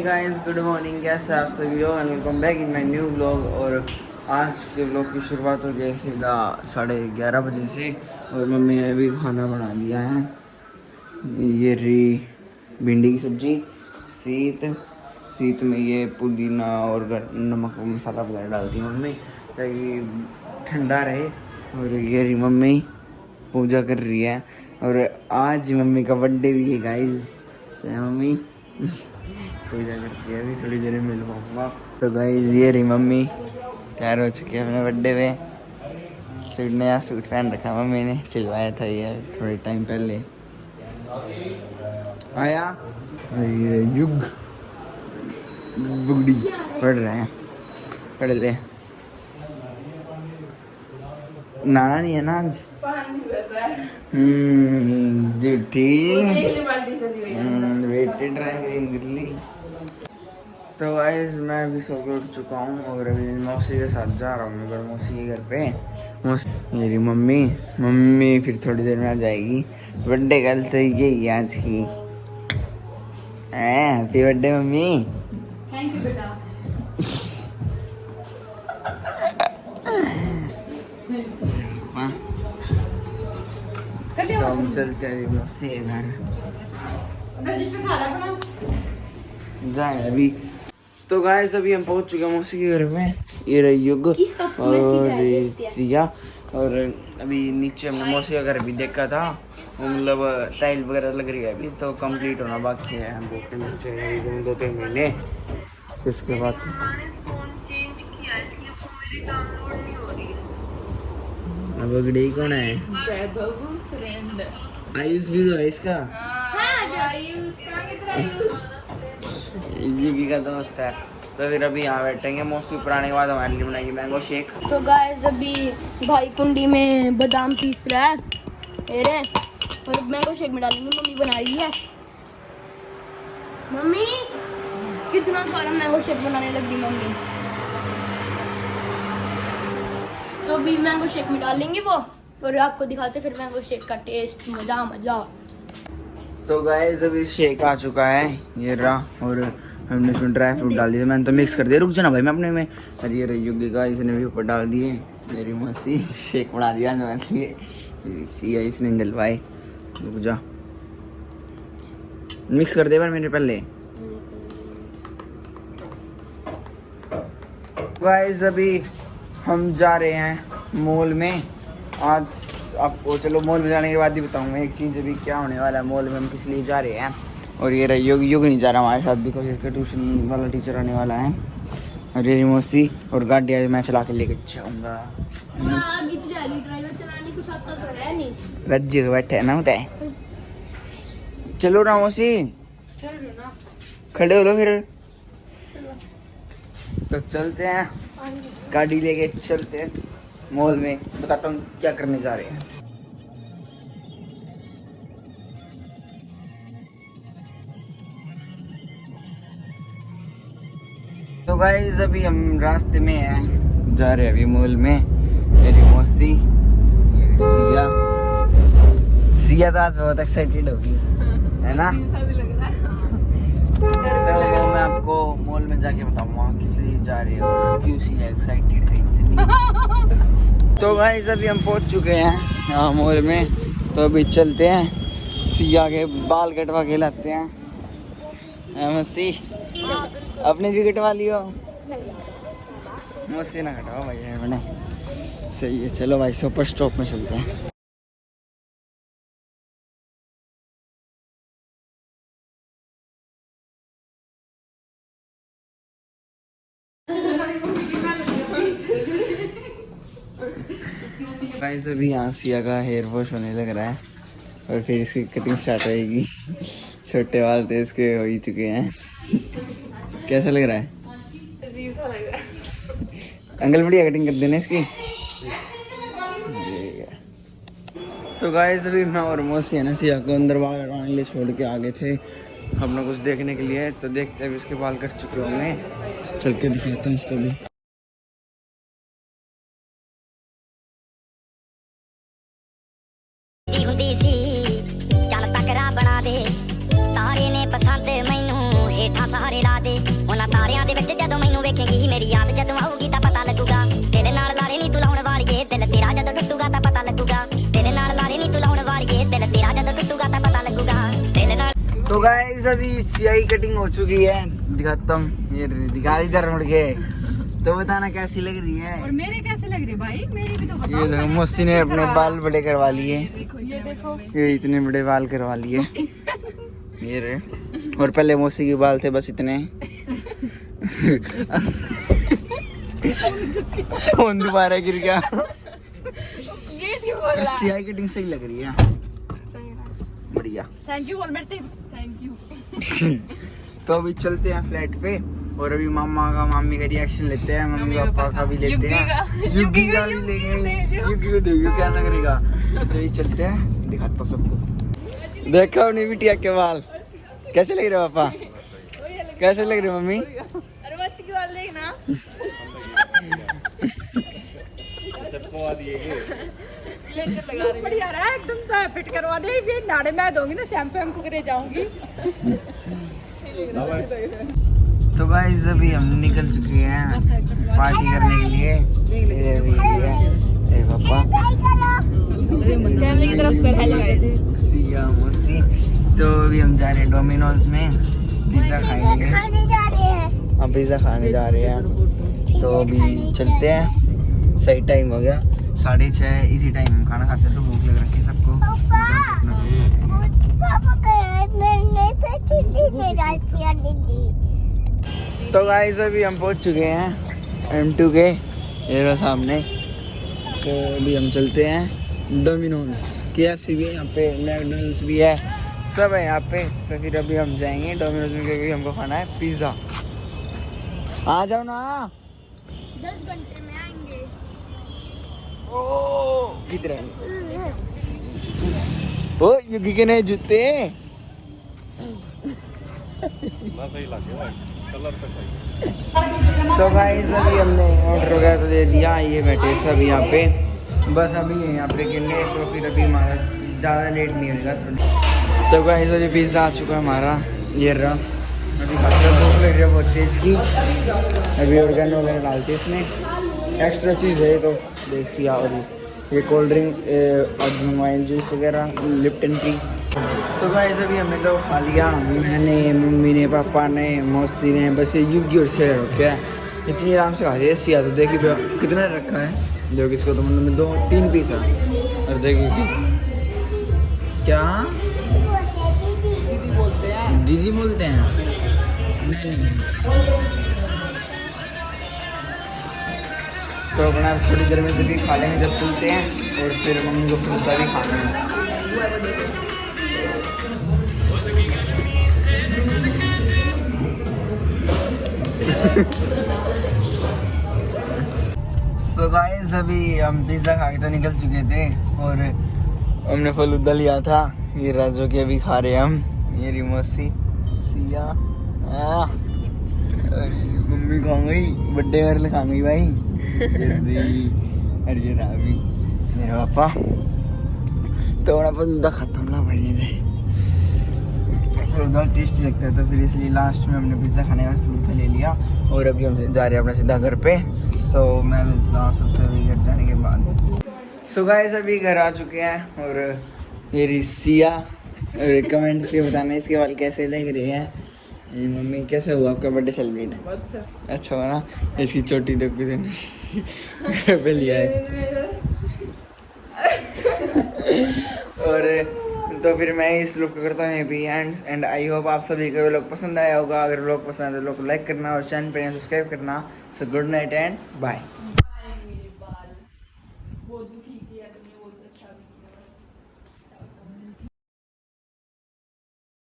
Guys good morning, कैसे आप सभी हो? Welcome back in my new blog. और आज के ब्लॉग की शुरुआत हो गई सीधा 11:30 बजे से। और मम्मी ने भी खाना बना दिया है। ये रही भिंडी की सब्जी, सीत में ये पुदीना और नमक मसाला वगैरह डालती है मम्मी ताकि ठंडा रहे। और ये रही मम्मी पूजा कर रही है। और आज मम्मी का बर्थडे भी है गाइस। मम्मी पूजा करती है, अभी थोड़ी देर में मिल पाऊंगा। तो गाइस ये रही मम्मी तैयार हो चुकी है अपने बर्थडे पे। नया सूट पहन रखा मम्मी ने, सिलवाया था ये थोड़े टाइम पहले आया। ये युग बुगड़ी पढ़ रहे हैं, पढ़ ले। नाना नहीं है ना आज। झूठी वेटेड रहे। तो गाइस मैं अभी सो के उठ चुका हूँ और अभी मौसी के साथ जा रहा हूँ मैं मौसी के घर पे। मेरी मम्मी फिर थोड़ी देर में आ जाएगी। बर्थडे कल तो यही है आज की। Happy birthday mummy. Thank you बेटा। तो हम चलते हैं मौसी के घर, जाए अभी। तो गाइस अभी हम पहुंच चुके हैं मौसी के घर में। ये रही युग और सिया। और अभी नीचे हमने मौसी का घर भी देखा था, मतलब टाइल वगैरह लग रही है अभी, तो कंप्लीट होना बाकी है। हम बोलते नीचे अभी 2-3 महीने इसके बाद। अब अगड़ी कौन है? फ्रेंड आयुष भी तो है इसका। युगी का दोस्त है। तो फिर अभी यहाँ बैठेंगे, मौसी ऊपर आने के बाद हमारे लिए बनाएगी मैंगो शेक। तो गाइस अभी भाई कुंडी में बादाम पीस रहा है मेरे, और मैंगो शेक में डालेंगे। मम्मी बना रही है। मम्मी कितना सारा मैंगो शेक बनाने लगी मम्मी। तो अभी मैंगो शेक में डालेंगे वो, और आपको दिखाते फिर मैंगो शेक का टेस्ट। मजा। तो गाइस अभी शेक आ चुका है, ये रहा। और हमने इसमें ड्राई फ्रूट डाल दिए, मैंने तो मिक्स कर दिया। रुक जाना भाई मैं अपने में। अरे ये युगी का इसने भी ऊपर डाल दिए। मेरी मौसी शेक बना दिया मेरे लिए। सिया इसने डलवाए। रुक जा, मिक्स कर दे बार मेरे पहले। गाइस अभी हम जा रहे हैं मॉल में आज। आपको चलो मॉल में जाने के बाद ही बताऊंगा एक चीज़ अभी क्या होने वाला है मॉल में, हम किस लिए जा रहे हैं। और ये रहा युग नहीं जा रहा हमारे साथ, बिकॉज इसका ट्यूशन वाला टीचर आने वाला है। और ये मौसी और गाड़ी आज मैं चला के लेके जाऊँगा। रज्जी के बैठे है ना होता है। चलो ना मौसी, खड़े हो लो फिर। तो चलते हैं, गाड़ी लेके चलते हैं मॉल में। बताता हूँ क्या करने जा रहे हैं। तो गाइस अभी हम रास्ते में हैं, जा रहे हैं अभी मॉल में। मेरी मौसी, मेरी सिया तो आज बहुत एक्साइटेड होगी, है ना? तो वो मैं आपको मॉल में जाके बताऊंगा किस लिए जा रहे हो और क्यों सी एक्साइटेड है इतनी। तो गाइस अभी हम पहुंच चुके हैं यहाँ मॉल में। तो अभी चलते हैं, सिया के बाल कटवा के लाते हैं। मौसी अपने भी कटवा लियो। मौसी ना कटवा भाई मैंने। सही है, चलो भाई सुपर स्टॉप में चलते हैं। गाइस अभी यहाँ सिया का हेयर वॉश होने लग रहा है और फिर इसकी कटिंग स्टार्ट होएगी। छोटे बाल थे इसके हो ही चुके हैं। कैसा लग रहा है? अंकल बढ़िया कटिंग कर देना इसकी। तो गाइस अभी मैं और मौसी है ना सिया को अंदर बाल कटवाने के लिए छोड़ के आ गए थे अपना कुछ देखने के लिए। तो देखते हैं इसके बाल कट चुके होंगे, चल के दिखाता हूँ इसको भी। चल तकरा बना दे तारे ने पसंद मैनू हेठा सारे ला दे। ਉਹਨਾਂ ਤਾਰਿਆਂ ਦੇ ਵਿੱਚ ਜਦੋਂ ਮੈਨੂੰ ਵੇਖੇਂਗੀ ਮੇਰੀ ਯਾਦ ਜਦੋਂ ਆਊਗੀ ਤਾਂ ਪਤਾ ਲੱਗੂਗਾ ਤੇਰੇ ਨਾਲ ਲਾਰੇ ਨਹੀਂ ਤੂੰ ਲਾਉਣ ਵਾਲੀਏ ਦਿਲ ਤੇਰਾ ਜਦੋਂ ਟੁੱਟੂਗਾ ਤਾਂ ਪਤਾ ਲੱਗੂਗਾ ਤੇਰੇ ਨਾਲ ਲਾਰੇ ਨਹੀਂ ਤੂੰ ਲਾਉਣ ਵਾਲੀਏ ਦਿਲ ਤੇਰਾ ਜਦੋਂ ਟੁੱਟੂਗਾ ਤਾਂ पता लगूगा तेरे नाल। तो गाइस अभी सियाई कटिंग हो चुकी है, दिखाता हूँ, ये दिखा इधर मुड़ के। तो बताना कैसी लग रही है। और मेरे कैसे लग रहे भाई, मेरे भी तो बताओ। ये देखो मौसी ने अपने बाल बड़े करवा लिए, ये देखो ये इतने बड़े बाल करवा लिए ये रहे। और पहले मौसी के बाल थे बस इतने फोन दोबारा गिर गया। पर सियाई कटिंग सही लग रही है, बढ़िया। थैंक यू बोल मेरे थैंक यू। तो अभी चलते हैं फ्लैट पे और अभी मामा का मामी का रिएक्शन लेते हैं, मम्मी पापा का भी लेते हैं, युगी का भी लेंगे। युगी को देखियो कैसा करेगा। तो ये चलते हैं, दिखाता हूँ सबको। देखो अपनी बिटिया के बाल कैसे लग रहे पापा, कैसे लग रहे मम्मी। अरे मस्ती की बात देखना। बढ़िया रहा एकदम, तो फिट करवा दे। ये नाड़े मैं दूंगी ना, शैम्पू वैम्पू करे जाऊंगी। तो गाइस अभी हम निकल चुके हैं पार्टी करने के लिए। ये अभी ये पापा कैमरे की तरफ कर हेलो गाइस। सिया मौसी। तो अभी हम जा रहे हैं डोमिनोज में पिज्जा खाएंगे। हम पिज्जा खाने जा रहे हैं। तो अभी चलते हैं, सही टाइम हो गया 6:30, इसी टाइम हम खाना खाते हैं तो भूख लग रखी है सबको। तो गाइस अभी हम पहुंच चुके हैं M2 के, ये रहा सामने। तो अभी हम चलते हैं डोमिनोज, KFC भी है यहाँ पे, मैकडॉनल्ड्स भी है, सब है यहाँ पे। तो फिर अभी हम जाएंगे डोमिनोज में क्योंकि हमको खाना है पिज़्ज़ा। आ जाओ ना। 10 घंटे में आएंगे। ओ किधर ओ युगी के नए जूते तो गाइस अभी हमने ऑर्डर वगैरह तो दे दिया, ये बैठे सब यहाँ पे, बस अभी है यहाँ पे गिरने। तो फिर अभी हमारा ज़्यादा लेट नहीं होगा। तो गाइस अभी पिज़्ज़ा आ चुका है हमारा, ये रहा। अभी खाते भूख लग रही है बहुत तेज़ की। अभी ऑर्गेनो वगैरह डालते हैं इसमें, एक्स्ट्रा चीज़ है तो देसी। और ये कोल्ड ड्रिंक और वाइन जूस वगैरह, लिप्टन टी। तो गाइस अभी हमने तो खा लिया, मैंने, मम्मी ने, पापा ने, मौसी ने, बस ये युगी और शेर रखा है। इतनी आराम से खा रही है सिया। तो देखिए कितना रखा है, जो किसको तो मतलब 2-3 पीस है। और देखिए क्या दीदी बोलते हैं, दीदी बोलते हैं। नहीं तो अपना थोड़ी देर में जब भी खा लेंगे, जब चलते हैं। और फिर मम्मी को पिज़्ज़ा भी खाना है। सो गाइस अभी हम पिज़्ज़ा खा के तो निकल चुके थे और हमने फलूदा लिया था, ये राजो के अभी खा रहे हैं हम। ये रिमोसी सिया और मम्मी खा गई, बर्थडे गर्ल खा गई भाई। अरे ये रावी मेरे पापा थोड़ा फलूदा खत्म ना भाई, फलूदा टेस्टी लगता है। तो फिर इसलिए लास्ट में हमने पिज़्ज़ा खाने का फलूदा ले लिया। और अभी हम जा रहे हैं अपना सीधा घर पे। सो मैं मिलता हूँ सबसे अभी घर जाने के बाद। सो गाइस अभी घर आ चुके हैं और ये रिसिया, और कमेंट पे बताना इसके बाल कैसे लग रहे हैं। ये मम्मी कैसे हुआ आपका बर्थडे सेलिब्रेट? अच्छा हुआ ना। इसकी चोटी देख के घर पे लिया है। और तो फिर मैं इस लोग को करता हूँ भी एंड आई होप आप सभी को लोग पसंद आया होगा। अगर लोग पसंद आए तो लोग को लाइक करना और चैनल पर सब्सक्राइब करना। So good night and bye. बहुत दुखी किया तुमने, बहुत अच्छा भी किया।